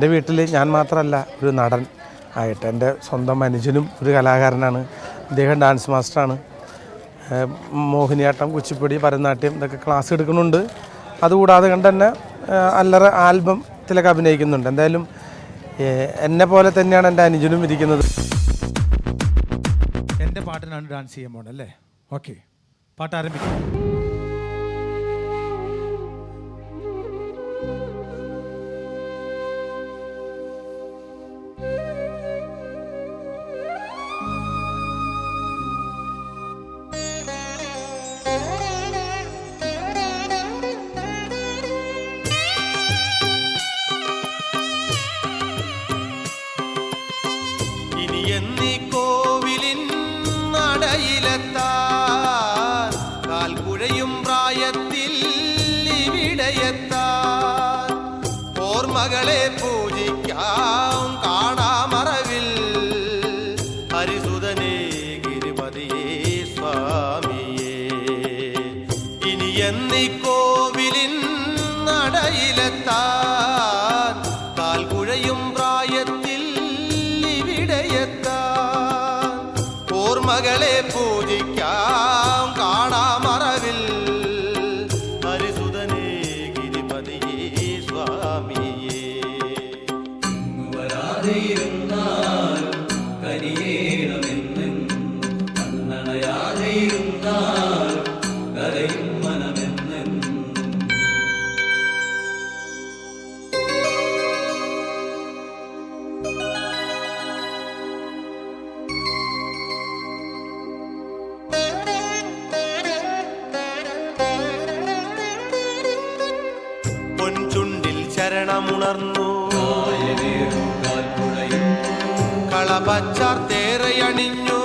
എൻ്റെ വീട്ടിൽ ഞാൻ മാത്രമല്ല ഒരു നടൻ ആയിട്ട്, എൻ്റെ സ്വന്തം അനുജനും ഒരു കലാകാരനാണ്. അദ്ദേഹം ഡാൻസ് മാസ്റ്ററാണ്. മോഹിനിയാട്ടം, കുച്ചിപ്പുടി, ഭരതനാട്യം ഇതൊക്കെ ക്ലാസ് എടുക്കുന്നുണ്ട്. അതുകൂടാതെ കണ്ട് തന്നെ അല്ലറ ആൽബത്തിലൊക്കെ അഭിനയിക്കുന്നുണ്ട്. എന്തായാലും എന്നെ പോലെ തന്നെയാണ് എൻ്റെ അനുജനും ഇരിക്കുന്നത്. എൻ്റെ പാട്ടിനാണ് ഡാൻസ് ചെയ്യാൻ പോകണം അല്ലേ? ഓക്കെ, പാട്ട് ആരംഭിക്കാം. എന്നീ കോവിലിൻ നടയിലെത്താൻ കാൽക്കുഴയും പ്രായത്തിൽ ഇവിടെയെത്താൻ ഓർമ്മകളെ പൂജിക്കാം കാണാമറവിൽ ഹരിസുതനേ ഗിരിപതിയേ സ്വാമിയേ. ഇനി എന്നീ കോവിലിൻ നടയിലെത്താൻ കാൽക്കുഴയും പ്രായത്തിൽ ഓർമ്മകളെ പൂജിക്കാം കാണാമറവിൽ ഹരിസുതനേ ഗിരിപതിയേ സ്വാമിയേ. വരാതെയിരുന്നാലും കനിയേണമെന്നും കണ്ണണയാതെയിരുന്നാലും കരയും മനമെന്നും. പൊൻചുണ്ടിൽ ശരണമുണർന്നു കളപച്ചാർത്തേറയണിഞ്ഞു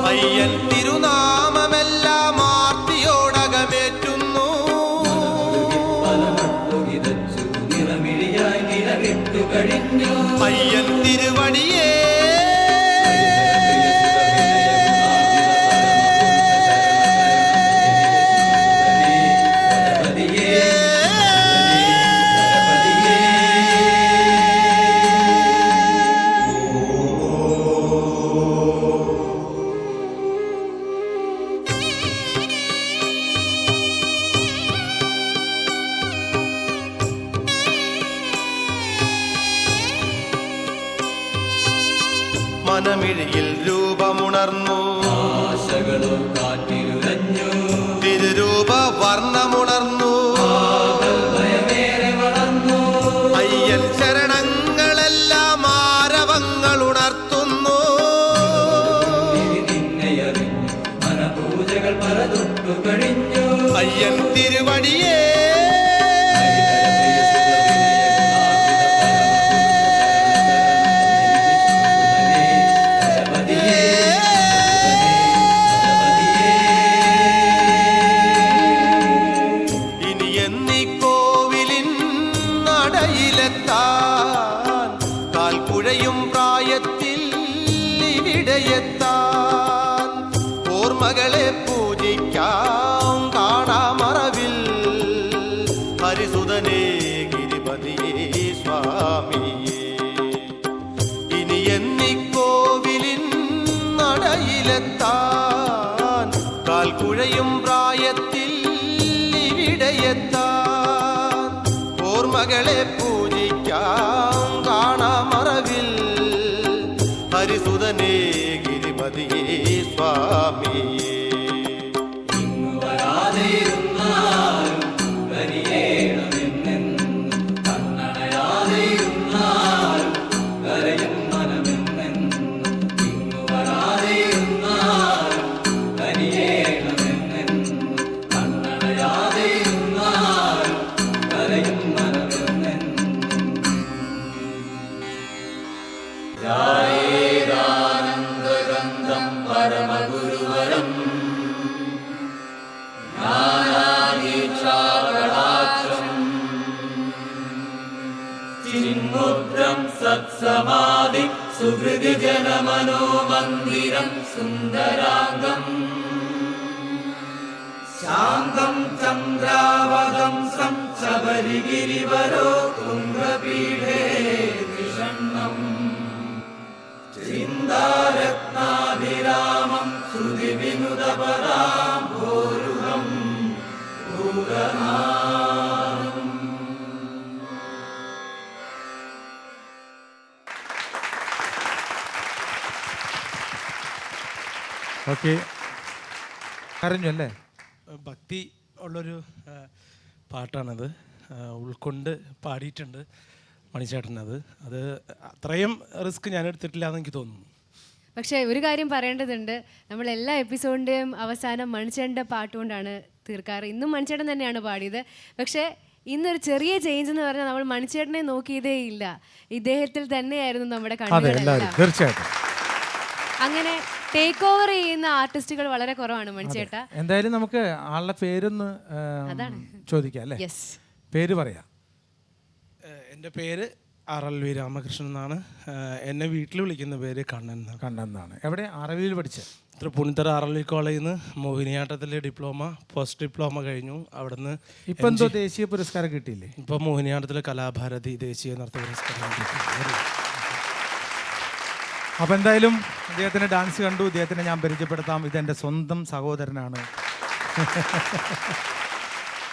അയ്യൻ തിരുനാമമെല്ലാം ആർത്തിയോടകമേറ്റുന്നു. അയ്യൻ തിരുവടിയേ മനമിഴിയിൽ രൂപമുണർന്നു ആശകളോ കാറ്റിലുലഞ്ഞു തിരുരൂപ വർണ്ണമുണർന്നു വളർന്നു. അയ്യൻ ശരണങ്ങളെല്ലാം ആരവങ്ങൾ ഉണർത്തുന്നു. നിന്നെയറിഞ്ഞു മനപൂജകൾ പലതൊട്ടു കഴിഞ്ഞു. അയ്യൻ തിരുവടിയേ കാൽക്കുഴയും പ്രായത്തിൽ ഇവിടെയെത്താൻ ഓർമ്മകളെ പൂജിക്കാം കാണാമറവിൽ ഹരിസുതനേ ഗിരിപതിയേ സ്വാമിയേ. ഇനി എന്നീ കോവിലിൻ നടയിലെത്താൻ കാൽക്കുഴയും പ്രായത്തിൽ ഇവിടെയെത്താൻ ഓർമ്മകളെ പൂജിക്കാം കാണാമറവിൽ ഹരിസുതനേ ഗിരിപതിയേ സ്വാമിയേ. വരാതെയിരുന്നാലും കനിയേണമെന്നും കണ്ണണയാതെയിരുന്നാലും കരയും മനമെന്നും. വരാതെയിരുന്നാലും കനിയേണമെന്നും കണ്ണണയാതെയിരുന്നാലും കരയും മനമെന്നും. ാനന്ദഗന്ധം പരമഗുരുവരം ജ്ഞാനാദീക്ഷാകടാക്ഷം ചിന്മുദ്രം സത്സമാധി സുഹൃതി ജനമനോമന്ദിരം സുന്ദരാംഗം ശാന്തം ചന്ദ്രാവതം ശബരിഗിരിവരോ തുംഗപീഠേ നിഷണ്ണം ചിന്താരത്നാഭിരാമം ശ്രുതിവിനുതപദാം ഭോരുഹം ഭൂഗനാദം. ഓക്കെ, കരഞ്ഞു അല്ലേ? ഭക്തി ഉള്ളൊരു പാട്ടാണത്. ഉൾക്കൊണ്ട് പാടിയിട്ടുണ്ട് മണിച്ചേട്ടനത്. അത് അത്രയും റിസ്ക് ഞാൻ എടുത്തിട്ടില്ല എന്ന് എനിക്ക് തോന്നുന്നു. പക്ഷേ ഒരു കാര്യം പറയേണ്ടതുണ്ട്, നമ്മൾ എല്ലാ എപ്പിസോഡിൻ്റെയും അവസാനം മണിച്ചേട്ടൻ്റെ പാട്ടുകൊണ്ടാണ് തീർക്കാറ്. ഇന്നും മണിച്ചേട്ടൻ തന്നെയാണ് പാടിയത്. പക്ഷേ ഇന്നൊരു ചെറിയ ചേഞ്ച് എന്ന് പറഞ്ഞാൽ നമ്മൾ മണിച്ചേട്ടനെ നോക്കിയതേ ഇല്ല, ഇദ്ദേഹത്തിൽ തന്നെയായിരുന്നു നമ്മുടെ കണ്ണുകളെല്ലാം. തീർച്ചയായിട്ടും അങ്ങനെ ടേക്ക് ഓവർ ചെയ്യുന്ന ആർട്ടിസ്റ്റുകൾ വളരെ കുറവാണ് മണിച്ചേട്ട. എന്തായാലും നമുക്ക് ആളുടെ പേരൊന്ന് ചോദിക്കാം അല്ലേ? യെസ്, പേര് പറയാം. എൻ്റെ പേര് RLV രാമകൃഷ്ണൻ എന്നാണ്. എന്നെ വീട്ടിൽ വിളിക്കുന്ന പേര് കണ്ണൻ എന്നാണ്. കണ്ണെന്നാണ്. എവിടെ? അറബിയിൽ പഠിച്ചത്? തൃപ്പൂണിത്തറ RLV കോളേജിൽ നിന്ന് മോഹിനിയാട്ടത്തിലെ ഡിപ്ലോമ, പോസ്റ്റ് ഡിപ്ലോമ കഴിഞ്ഞു. അവിടുന്ന് ഇപ്പം എന്തോ ദേശീയ പുരസ്കാരം കിട്ടിയില്ലേ? ഇപ്പോൾ മോഹിനിയാട്ടത്തിലെ കലാഭാരതി ദേശീയ നൃത്ത പുരസ്കാരം കിട്ടി. അപ്പോൾ എന്തായാലും ഇദ്ദേഹത്തിൻ്റെ ഡാൻസ് കണ്ടു. ഇദ്ദേഹത്തിനെ ഞാൻ പരിചയപ്പെടുത്താം. ഇതെൻ്റെ സ്വന്തം സഹോദരനാണ്,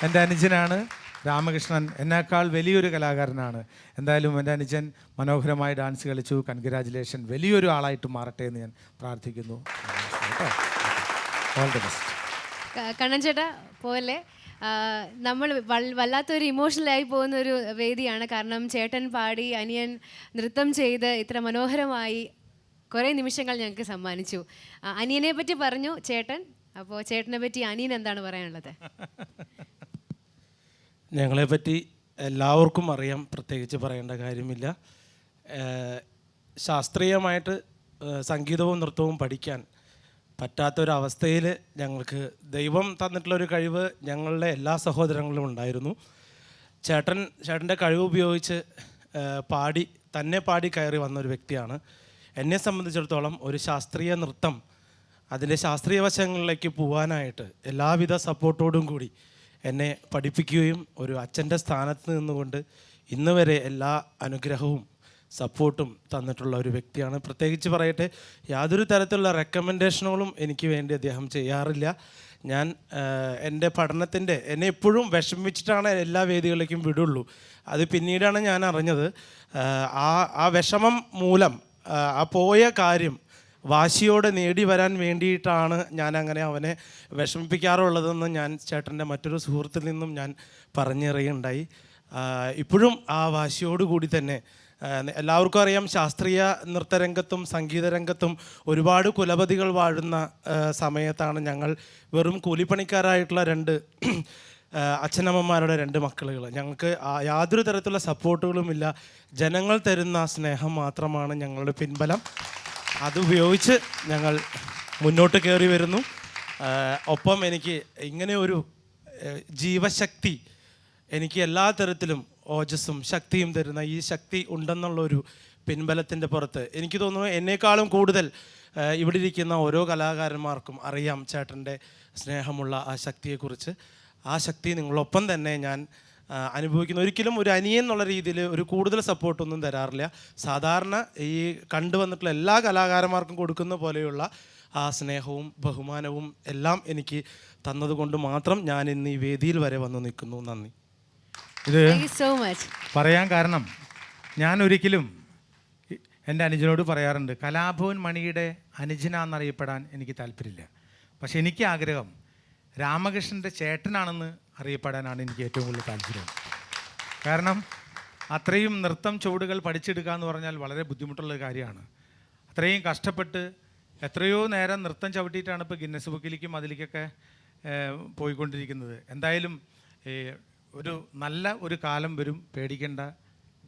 എൻ്റെ അനുജനാണ് രാമകൃഷ്ണൻ. എന്നേക്കാൾ വലിയൊരു കലാകാരനാണ്. എന്തായാലും എൻ്റെ അനുജൻ മനോഹരമായി ഡാൻസ് കളിച്ചു. കൺഗ്രാജുലേഷൻ. വലിയൊരു ആളായിട്ട് മാറട്ടെ എന്ന് ഞാൻ പ്രാർത്ഥിക്കുന്നു. All the best. കണ്ണൻ ചേട്ടാ പോവല്ലേ. നമ്മൾ വല്ലാത്തൊരു ഇമോഷണലായി പോകുന്നൊരു വേദിയാണ്. കാരണം ചേട്ടൻ പാടി, അനിയൻ നൃത്തം ചെയ്ത് ഇത്ര മനോഹരമായി കുറേ നിമിഷങ്ങൾ ഞങ്ങൾക്ക് സമ്മാനിച്ചു. അനിയനെ പറ്റി പറഞ്ഞു ചേട്ടൻ. അപ്പോൾ ചേട്ടനെ പറ്റി അനിയൻ എന്താണ് പറയാനുള്ളത്? ഞങ്ങളെപ്പറ്റി എല്ലാവർക്കും അറിയാം, പ്രത്യേകിച്ച് പറയേണ്ട കാര്യമില്ല. ശാസ്ത്രീയമായിട്ട് സംഗീതവും നൃത്തവും പഠിക്കാൻ പറ്റാത്തൊരവസ്ഥയിൽ ഞങ്ങൾക്ക് ദൈവം തന്നിട്ടുള്ളൊരു കഴിവ് ഞങ്ങളുടെ എല്ലാ സഹോദരങ്ങളിലും ഉണ്ടായിരുന്നു. ചേട്ടൻ്റെ കഴിവ് ഉപയോഗിച്ച് തന്നെ പാടി കയറി വന്നൊരു വ്യക്തിയാണ്. എന്നെ സംബന്ധിച്ചിടത്തോളം ഒരു ശാസ്ത്രീയ നൃത്തം, അതിൻ്റെ ശാസ്ത്രീയ വശങ്ങളിലേക്ക് പോകാനായിട്ട് എല്ലാവിധ സപ്പോർട്ടോടും കൂടി എന്നെ പഠിപ്പിക്കുകയും ഒരു അച്ഛൻ്റെ സ്ഥാനത്ത് നിന്നുകൊണ്ട് ഇന്ന് വരെ എല്ലാ അനുഗ്രഹവും സപ്പോർട്ടും തന്നിട്ടുള്ള ഒരു വ്യക്തിയാണ്. പ്രത്യേകിച്ച് പറയട്ടെ, യാതൊരു തരത്തിലുള്ള റെക്കമെൻഡേഷനുകളും എനിക്ക് വേണ്ടി അദ്ദേഹം ചെയ്യാറില്ല. ഞാൻ എൻ്റെ എന്നെ എപ്പോഴും വിഷമിച്ചിട്ടാണ് എല്ലാ വേദികളിലേക്കും വിടുള്ളൂ. അത് പിന്നീടാണ് ഞാൻ അറിഞ്ഞത്. ആ വിഷമം മൂലം ആ പോയ കാര്യം വാശിയോടെ നേടി വരാൻ വേണ്ടിയിട്ടാണ് ഞാൻ അങ്ങനെ അവനെ വിഷമിപ്പിക്കാറുള്ളതെന്ന് ഞാൻ ചേട്ടൻ്റെ മറ്റൊരു സുഹൃത്തിൽ നിന്നും ഞാൻ പറഞ്ഞറിയുണ്ടായി. ഇപ്പോഴും ആ വാശിയോടുകൂടി തന്നെ എല്ലാവർക്കും അറിയാം, ശാസ്ത്രീയ നൃത്തരംഗത്തും സംഗീതരംഗത്തും ഒരുപാട് കുലപതികൾ വാഴുന്ന സമയത്താണ് ഞങ്ങൾ വെറും കൂലിപ്പണിക്കാരായിട്ടുള്ള രണ്ട് അച്ഛനമ്മമാരുടെ രണ്ട് മക്കളുകൾ. ഞങ്ങൾക്ക് യാതൊരു തരത്തിലുള്ള സപ്പോർട്ടുകളുമില്ല. ജനങ്ങൾ തരുന്ന സ്നേഹം മാത്രമാണ് ഞങ്ങളുടെ പിൻബലം. അതുപയോഗിച്ച് ഞങ്ങൾ മുന്നോട്ട് കയറി വരുന്നു. ഒപ്പം എനിക്ക് ഇങ്ങനെ ഒരു ജീവശക്തി, എനിക്ക് എല്ലാ തരത്തിലും ഓജസ്സും ശക്തിയും തരുന്ന ഈ ശക്തി ഉണ്ടെന്നുള്ളൊരു പിൻബലത്തിൻ്റെ പുറത്ത് എനിക്ക് തോന്നുന്നു എന്നേക്കാളും കൂടുതൽ ഇവിടെ ഇരിക്കുന്ന ഓരോ കലാകാരന്മാർക്കും അറിയാം ചേട്ടൻ്റെ സ്നേഹമുള്ള ആ ശക്തിയെക്കുറിച്ച്. ആ ശക്തി നിങ്ങളൊപ്പം തന്നെ ഞാൻ അനുഭവിക്കുന്നു. ഒരിക്കലും ഒരു അനിയൻ എന്നുള്ള രീതിയിൽ ഒരു കൂടുതൽ സപ്പോർട്ടൊന്നും തരാറില്ല. സാധാരണ ഈ കണ്ടുവന്നിട്ടുള്ള എല്ലാ കലാകാരന്മാർക്കും കൊടുക്കുന്ന പോലെയുള്ള ആ സ്നേഹവും ബഹുമാനവും എല്ലാം എനിക്ക് തന്നതുകൊണ്ട് മാത്രം ഞാൻ ഇന്ന് ഈ വേദിയിൽ വരെ വന്ന് നിൽക്കുന്നു. നന്ദി. ഇത് സോ മച്ച് പറയാൻ കാരണം, ഞാൻ ഒരിക്കലും എൻ്റെ അനുജനോട് പറയാറുണ്ട്, കലാഭവൻ മണിയുടെ അനുജനാന്നറിയപ്പെടാൻ എനിക്ക് താല്പര്യമില്ല. പക്ഷെ എനിക്ക് ആഗ്രഹം രാമകൃഷ്ണൻ്റെ ചേട്ടനാണെന്ന് അറിയപ്പെടാനാണ് എനിക്ക് ഏറ്റവും കൂടുതൽ താല്പര്യം. കാരണം അത്രയും നൃത്തം ചുവടുകൾ പഠിച്ചെടുക്കുക എന്ന് പറഞ്ഞാൽ വളരെ ബുദ്ധിമുട്ടുള്ളൊരു കാര്യമാണ്. അത്രയും കഷ്ടപ്പെട്ട് എത്രയോ നേരം നൃത്തം ചവിട്ടിയിട്ടാണ് ഇപ്പോൾ ഗിന്നസ് ബുക്കിലേക്കും അതിലേക്കൊക്കെ പോയിക്കൊണ്ടിരിക്കുന്നത്. എന്തായാലും ഒരു നല്ല ഒരു കാലം വരും, പേടിക്കേണ്ട.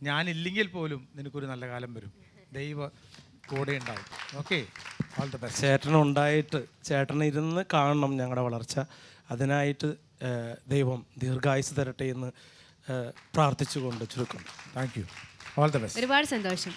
ഞാനില്ലെങ്കിൽ പോലും നിനക്കൊരു നല്ല കാലം വരും, ദൈവ കൂടെ ഉണ്ടാവും. Okay, all the best. ചേട്ടനുണ്ടായിട്ട് ചേട്ടനിരുന്ന് കാണണം ഞങ്ങളുടെ വളർച്ച. അതിനായിട്ട് ദൈവം ദീർഘായുസ് തരട്ടെ എന്ന് പ്രാർത്ഥിച്ചുകൊണ്ട് ചുരുക്കുന്നു. Thank you. All the best. ഒരുപാട് സന്തോഷം.